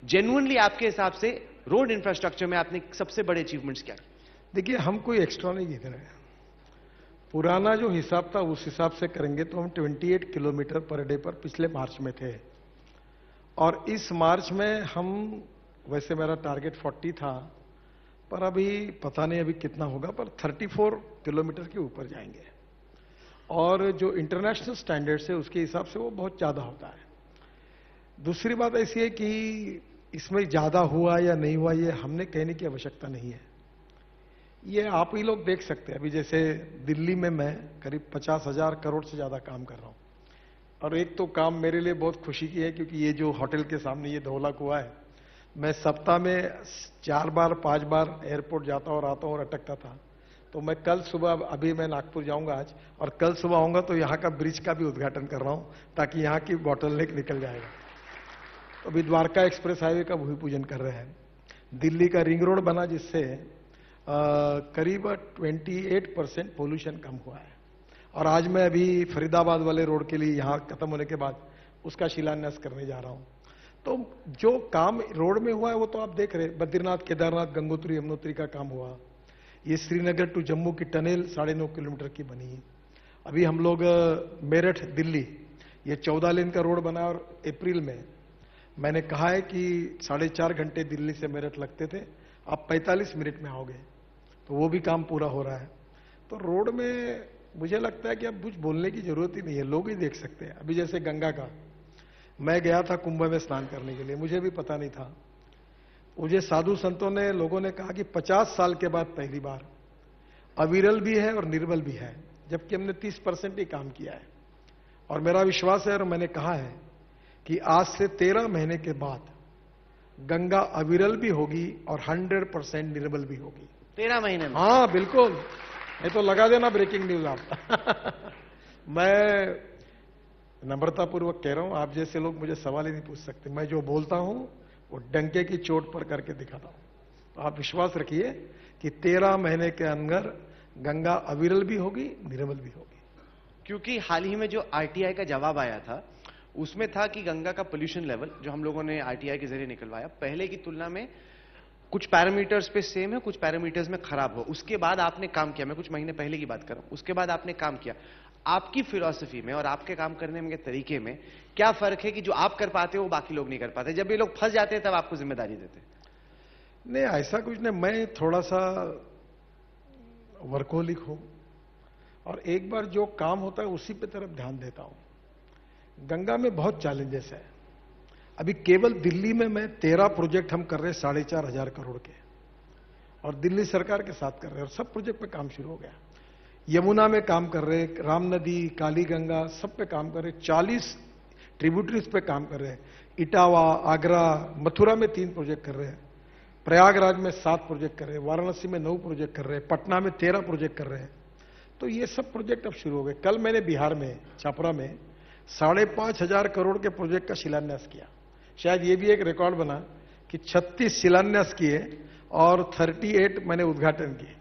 Genuinely आपके हिसाब से रोड इंफ्रास्ट्रक्चर में आपने सबसे बड़े अचीवमेंट्स क्या किए? देखिए, हम कोई एक्स्ट्रा नहीं जीत रहे हैं। पुराना जो हिसाब था उस हिसाब से करेंगे तो हम 28 किलोमीटर पर डे पर पिछले मार्च में थे, और इस मार्च में हम, वैसे मेरा टारगेट 40 था, पर अभी पता नहीं अभी कितना होगा, पर 34 किलोमीटर के ऊपर जाएंगे। और जो इंटरनेशनल स्टैंडर्ड्स है उसके हिसाब से वो बहुत ज्यादा होता है। दूसरी बात ऐसी है कि इसमें ज्यादा हुआ या नहीं हुआ ये हमने कहने की आवश्यकता नहीं है, ये आप ही लोग देख सकते हैं। अभी जैसे दिल्ली में मैं करीब 50,000 करोड़ से ज्यादा काम कर रहा हूं, और एक तो काम मेरे लिए बहुत खुशी की है क्योंकि ये जो होटल के सामने ये धौला कुआं है, मैं सप्ताह में 4 बार 5 बार एयरपोर्ट जाता और आता हूं और अटकता था। तो मैं कल सुबह, अभी मैं नागपुर जाऊंगा आज, और कल सुबह आऊंगा तो यहां का ब्रिज का भी उद्घाटन कर रहा हूं ताकि यहां की बॉटलनेक निकल जाएगा। तो अभी द्वारका एक्सप्रेस हाईवे का भूमि पूजन कर रहे हैं। दिल्ली का रिंग रोड बना जिससे करीब 28% पोल्यूशन कम हुआ है। और आज मैं अभी फरीदाबाद वाले रोड के लिए यहां खत्म होने के बाद उसका शिलान्यास करने जा रहा हूं। तो जो काम रोड में हुआ है वो तो आप देख रहे हैं। बद्रीनाथ, केदारनाथ, गंगोत्री, यमुनोत्री का काम हुआ। ये श्रीनगर टू जम्मू की टनल 9.5 किलोमीटर की बनी है। अभी हम लोग मेरठ दिल्ली, ये 14 लेन का रोड बना, और अप्रैल में मैंने कहा है कि 4.5 घंटे दिल्ली से मेरठ लगते थे, आप 45 मिनट में आओगे, तो वो भी काम पूरा हो रहा है। तो रोड में मुझे लगता है कि अब कुछ बोलने की जरूरत ही नहीं है, लोग ही देख सकते हैं। अभी जैसे गंगा का, मैं गया था कुंभ में स्नान करने के लिए, मुझे भी पता नहीं था। मुझे साधु संतों ने, लोगों ने कहा कि 50 साल के बाद पहली बार अविरल भी है और निर्मल भी है, जबकि हमने 30% ही काम किया है। और मेरा विश्वास है और मैंने कहा है कि आज से 13 महीने के बाद गंगा अविरल भी होगी और 100% निर्मल भी होगी। 13 महीने में? हाँ बिल्कुल, नहीं तो लगा देना ब्रेकिंग न्यूज आप। मैं नम्रतापूर्वक कह रहा हूं, आप जैसे लोग मुझे सवाल ही नहीं पूछ सकते। मैं जो बोलता हूं वो डंके की चोट पर करके दिखाता हूं। तो आप विश्वास रखिए कि 13 महीने के अंदर गंगा अविरल भी होगी, निर्मल भी होगी। क्योंकि हाल ही में जो आरटीआई का जवाब आया था उसमें था कि गंगा का पोल्यूशन लेवल जो हम लोगों ने आरटीआई के जरिए निकलवाया, पहले की तुलना में कुछ पैरामीटर्स पे सेम है, कुछ पैरामीटर्स में खराब हो। उसके बाद आपने काम किया, मैं कुछ महीने पहले की बात कर रहा हूं, उसके बाद आपने काम किया। आपकी फिलॉसफी में और आपके काम करने के तरीके में क्या फर्क है कि जो आप कर पाते हो वो बाकी लोग नहीं कर पाते? जब ये लोग फंस जाते हैं तब आपको जिम्मेदारी देते हैं। नहीं, ऐसा कुछ नहीं। मैं थोड़ा सा वर्कोलिक हूं, और एक बार जो काम होता है उसी पे तरफ ध्यान देता हूं। गंगा में बहुत चैलेंजेस है। अभी केवल दिल्ली में मैं 13 प्रोजेक्ट हम कर रहे हैं 4,500 करोड़ के, और दिल्ली सरकार के साथ कर रहे हैं, और सब प्रोजेक्ट पे काम शुरू हो गया। यमुना में काम कर रहे हैं, राम नदी, काली गंगा, सब पे काम कर रहे हैं। 40 ट्रिब्यूटरीज पे काम कर रहे हैं। इटावा, आगरा, मथुरा में 3 प्रोजेक्ट कर रहे हैं। प्रयागराज में 7 प्रोजेक्ट कर रहे हैं। वाराणसी में 9 प्रोजेक्ट कर रहे हैं। पटना में 13 प्रोजेक्ट कर रहे हैं। तो ये सब प्रोजेक्ट अब शुरू हो गए। कल मैंने बिहार में छपरा में 5,500 करोड़ के प्रोजेक्ट का शिलान्यास किया। शायद ये भी एक रिकॉर्ड बना कि 36 शिलान्यास किए और 38 मैंने उद्घाटन किए।